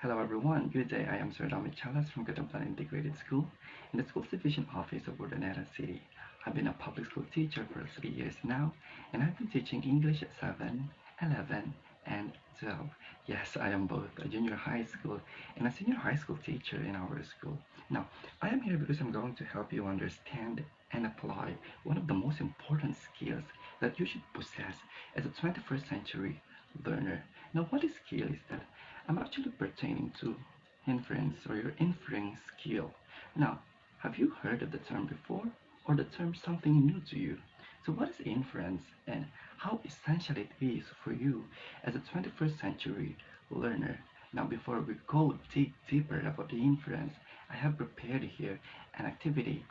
Hello everyone, good day. I am Sir Dominic from Cotablan Integrated School in the Schools Division Office of Urdaneta City. I've been a public school teacher for 3 years now, and I've been teaching English at 7, 11, and 12. Yes, I am both a junior high school and a senior high school teacher in our school. Now, I am here because I'm going to help you understand and apply one of the most important skills that you should possess as a 21st century learner. Now, what is skill is that I'm actually pertaining to inference or your inferring skill. Now, have you heard of the term before or the term something new to you? So what is inference and how essential it is for you as a 21st century learner? Now, before we go deeper about the inference, I have prepared here an activity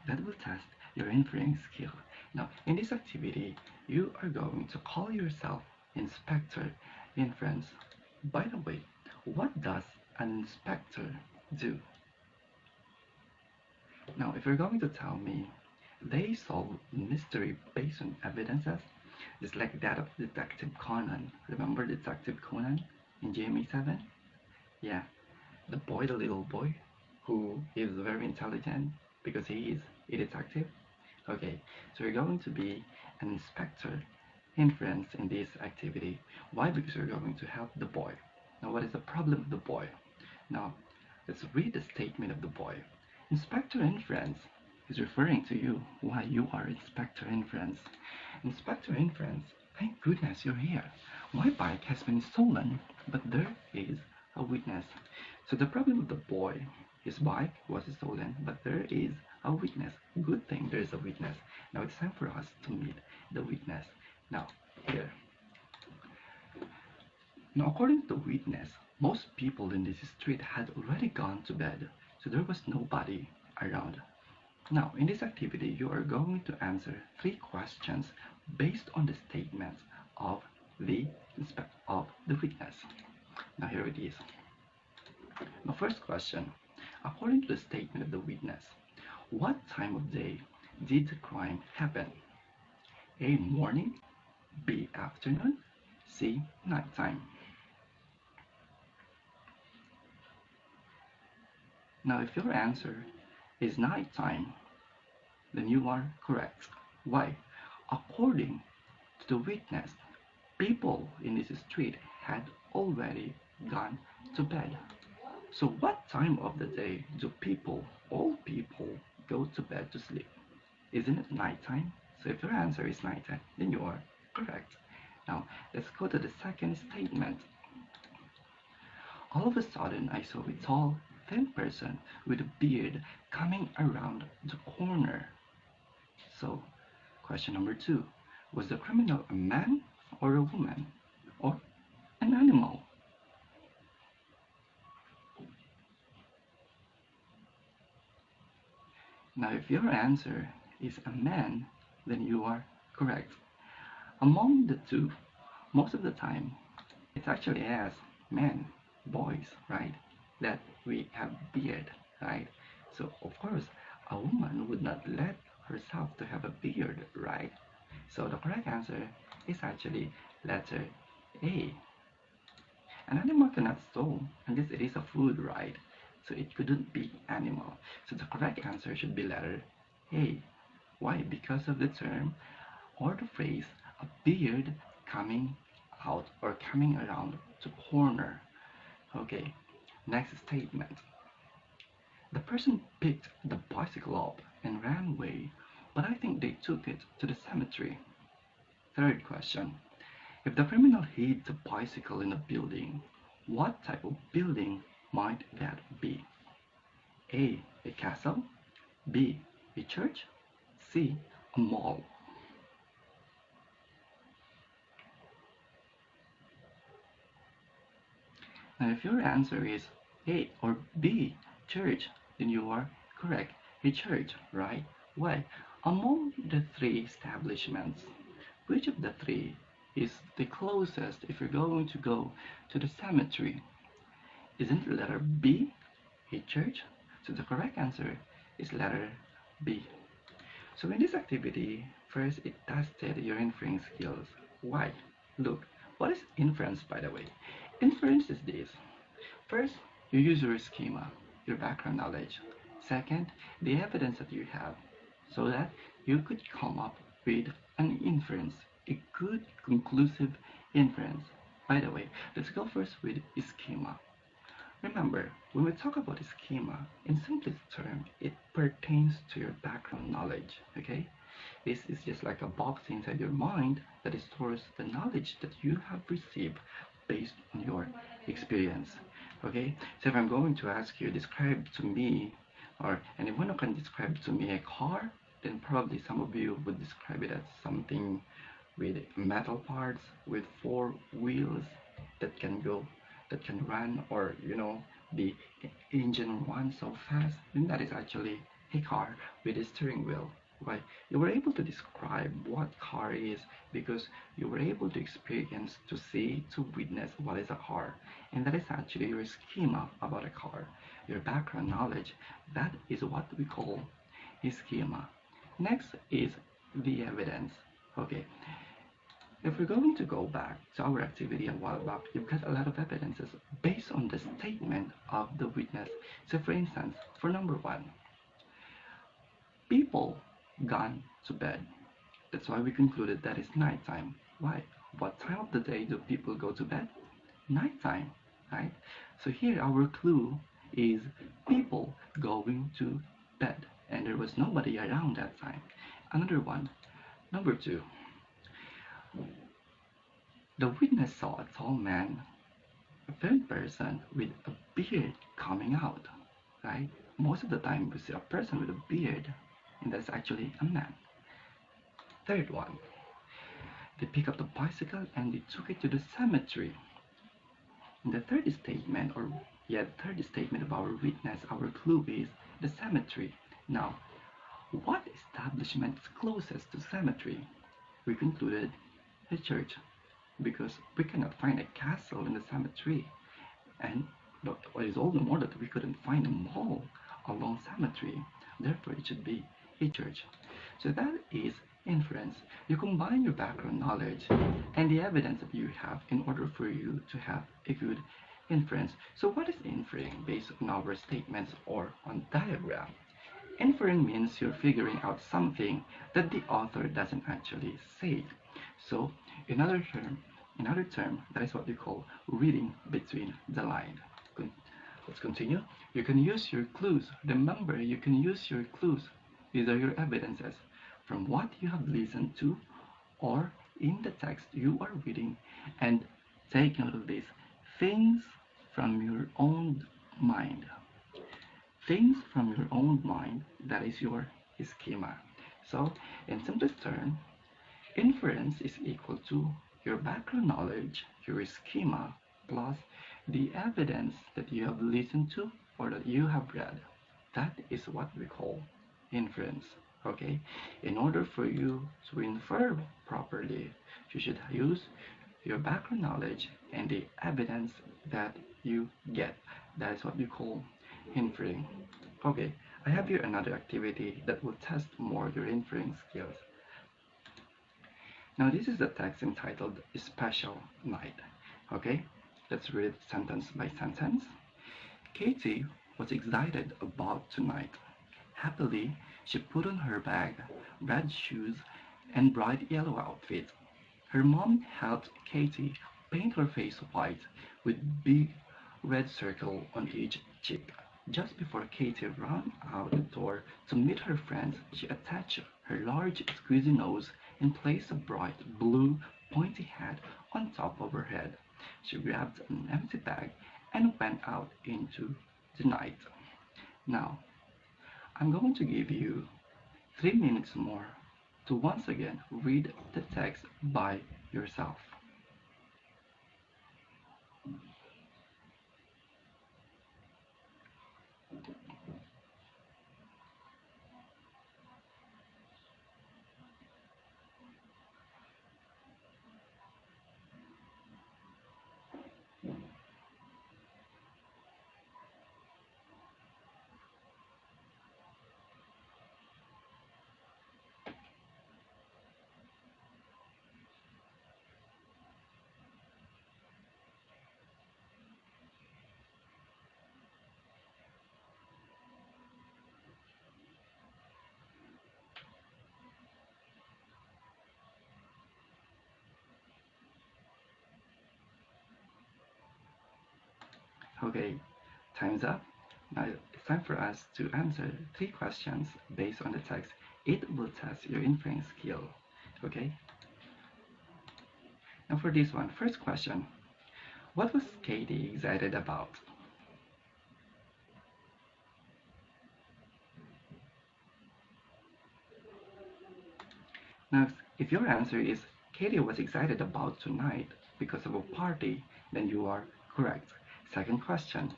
that will test your inferring skill. Now, in this activity, you are going to call yourself Inspector Inference. By the way, what does an inspector do? Now, if you're going to tell me they solve mystery based on evidences, just like that of Detective Conan. Remember Detective Conan in GMA7? Yeah, the little boy who is very intelligent because he is a detective. Okay, so you're going to be an inspector inference in this activity. Why? Because you're going to help the boy. Now, what is the problem of the boy? Now, let's read the statement of the boy. Inspector Inference is referring to you. Why you are Inspector Inference. Inspector Inference, thank goodness you're here. My bike has been stolen, but there is a witness. So the problem of the boy, his bike was stolen, but there is a witness. Good thing there is a witness. Now it's time for us to meet the witness. Now, here. Now, according to the witness, most people in this street had already gone to bed, so there was nobody around. Now, in this activity, you are going to answer 3 questions based on the statements of the witness. Now, here it is. The first question, according to the statement of the witness, what time of day did the crime happen? A. Morning, B. Afternoon, C. Nighttime. Now, if your answer is nighttime, then you are correct. Why? According to the witness, people in this street had already gone to bed. So what time of the day do all people, go to bed to sleep? Isn't it nighttime? So if your answer is nighttime, then you are correct. Now, let's go to the second statement. All of a sudden, I saw a tall, thin person with a beard coming around the corner. So, question number 2. Was the criminal a man or a woman or an animal? Now, if your answer is a man, then you are correct. Among the two, most of the time, it's actually as men, boys, right, that we have beard, right? So, of course, a woman would not let herself to have a beard, right? So the correct answer is actually letter A. An animal cannot steal unless it is a food, right? So it couldn't be animal. So the correct answer should be letter A. Why? Because of the term or the phrase a beard coming out or coming around the corner. Okay, next statement. The person picked the bicycle up and ran away, but I think they took it to the cemetery. Third question. If the criminal hid the bicycle in a building, what type of building might that be? A. A castle, B. A church, C. A mall. Now, if your answer is A or B, church, then you are correct. A church, right? Why? Among the 3 establishments, which of the 3 is the closest if you're going to go to the cemetery? Isn't it letter B, a church? So the correct answer is letter B. So in this activity, first it tested your inferring skills. Why? Look, what is inference, by the way? Inference is this. First, you use your schema, your background knowledge. Second, the evidence that you have, so that you could come up with an inference, a good conclusive inference. By the way, let's go first with schema. Remember, when we talk about schema, in simplest term, it pertains to your background knowledge, okay? This is just like a box inside your mind that stores the knowledge that you have received based on your experience, okay? So if I'm going to ask you, describe to me, or anyone who can describe to me a car, then probably some of you would describe it as something with metal parts, with four wheels that can go, that can run, or the engine runs so fast, then that is actually a car with a steering wheel. Right? You were able to describe what car is because you were able to experience, to see, to witness what is a car. And that is actually your schema about a car, your background knowledge. That is what we call a schema. Next is the evidence. Okay, if we're going to go back to our activity a while back, you've got a lot of evidences based on the statement of the witness. So for instance, for number one, people gone to bed. That's why we concluded that it's nighttime. Why? What time of the day do people go to bed? Nighttime, right? So here our clue is people going to bed, and there was nobody around that time. Another one, number two, the witness saw a tall man, a third person with a beard coming out, right? Most of the time we see a person with a beard, and that's actually a man. Third one, they pick up the bicycle and they took it to the cemetery. In the third statement, or yeah, the third statement of our witness, our clue is the cemetery. Now, what establishment is closest to cemetery? We concluded a church because we cannot find a castle in the cemetery, and what is all the more that we couldn't find a mall along cemetery. Therefore, it should be a church. So that is inference. You combine your background knowledge and the evidence that you have in order for you to have a good inference. So what is inferring based on our statements or on diagram? Inferring means you're figuring out something that the author doesn't actually say. So in other term, that is what we call reading between the line. Let's continue. You can use your clues. Remember, you can use your clues. These are your evidences from what you have listened to or in the text you are reading, and take note of this. Things from your own mind. Things from your own mind, that is your schema. So, in simplest terms, inference is equal to your background knowledge, your schema, plus the evidence that you have listened to or that you have read. That is what we call inference. Okay? In order for you to infer properly, you should use your background knowledge and the evidence that you get. That is what we call inferring. Okay, I have here another activity that will test more your inferring skills. Now this is the text entitled Special Night. Okay, let's read it sentence by sentence. Katie was excited about tonight. Happily, she put on her bag, red shoes, and bright yellow outfit. Her mom helped Katie paint her face white with big red circle on each cheek. Just before Katie ran out the door to meet her friends, she attached her large squeezy nose and placed a bright blue pointy hat on top of her head. She grabbed an empty bag and went out into the night. Now, I'm going to give you 3 minutes more to once again read the text by yourself. Okay, time's up. Now it's time for us to answer 3 questions based on the text. It will test your inference skill. Okay? Now for this one, first question. What was Katie excited about? Now, if your answer is Katie was excited about tonight because of a party, then you are correct. Second question.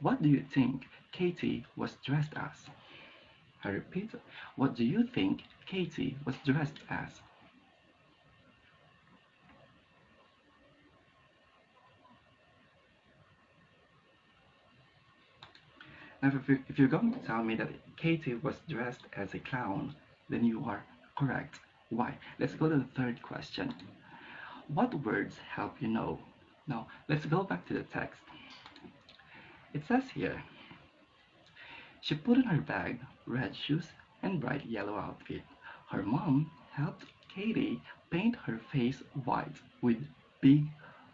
What do you think Katie was dressed as? I repeat, what do you think Katie was dressed as? Now, if you're going to tell me that Katie was dressed as a clown, then you are correct. Why? Let's go to the third question. What words help you know? Now, let's go back to the text. It says here, she put in her bag red shoes and bright yellow outfit. Her mom helped Katie paint her face white with big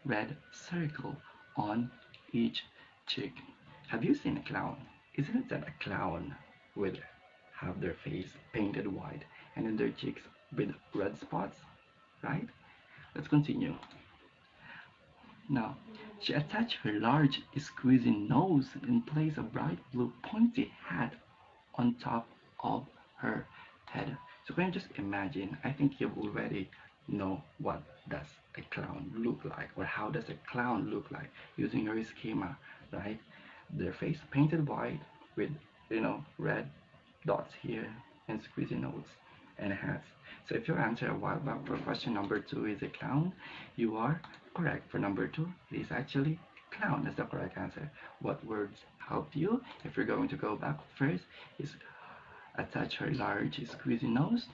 red circle on each cheek. Have you seen a clown? Isn't that a clown with have their face painted white and in their cheeks with red spots? Right? Let's continue. Now, she attached her large, squeezy nose and placed a bright blue pointy hat on top of her head. So can you just imagine? I think you already know what does a clown look like, or how does a clown look like using your schema, right? Their face painted white with red dots here and squeezy nose and hats. So if your answer a while back for question number 2 is a clown, you are correct. For number 2, it is actually clown as the correct answer. What words help you? If you're going to go back first, is attach her large squeezy nose,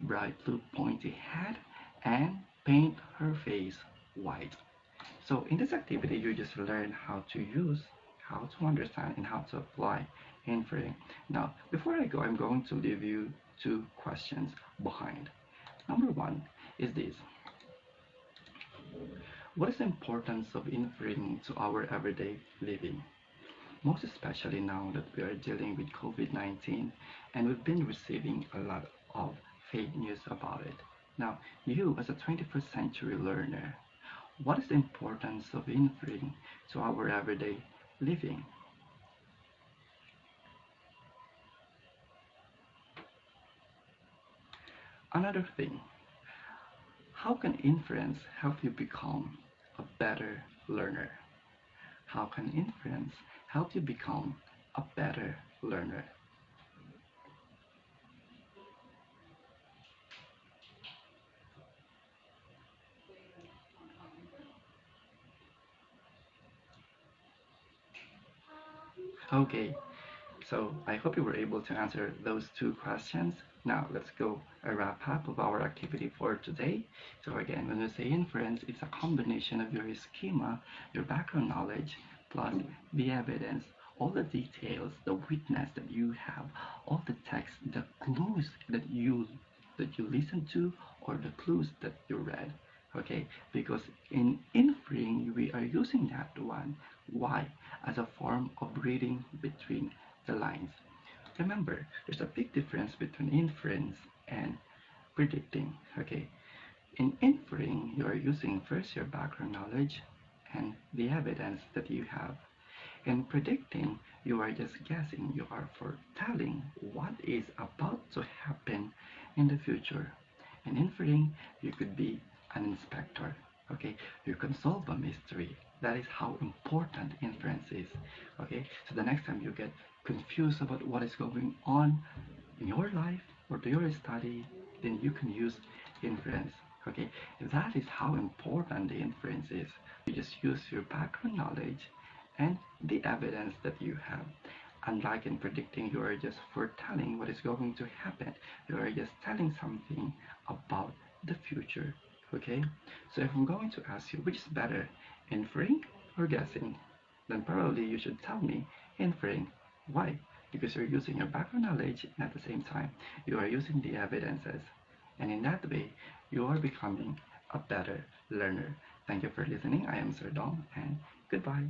bright blue pointy hat, and paint her face white. So in this activity, you just learn how to use, how to understand, and how to apply inferring. Now, before I go, I'm going to leave you 2 questions behind. Number 1 is this. What is the importance of inferring to our everyday living? Most especially now that we are dealing with COVID-19 and we've been receiving a lot of fake news about it. Now, you as a 21st century learner, what is the importance of inferring to our everyday living? Another thing, how can inference help you become a better learner? How can inference help you become a better learner? Okay, so I hope you were able to answer those 2 questions. Now let's go a wrap up of our activity for today. So again, when we say inference, it's a combination of your schema, your background knowledge, plus the evidence, all the details, the witness that you have, all the text, the clues that you listen to, or the clues that you read. Okay, because in inferring we are using that one. Why? As a form of reading between the lines. Remember, there's a big difference between inference and predicting. Okay, in inferring, you are using first your background knowledge and the evidence that you have. In predicting, you are just guessing, you are foretelling what is about to happen in the future. In inferring, you could be an inspector. Okay, you can solve a mystery. That is how important inference is. Okay, so the next time you get confused about what is going on in your life or to your study, then you can use inference. Okay, that is how important the inference is. You just use your background knowledge and the evidence that you have. Unlike in predicting, you are just foretelling what is going to happen. You are just telling something about the future. Okay, so if I'm going to ask you which is better, inferring or guessing, then probably you should tell me inferring. Why? Because you're using your background knowledge and at the same time you are using the evidences, and in that way you are becoming a better learner. Thank you for listening. I am Sir Dom, and Goodbye.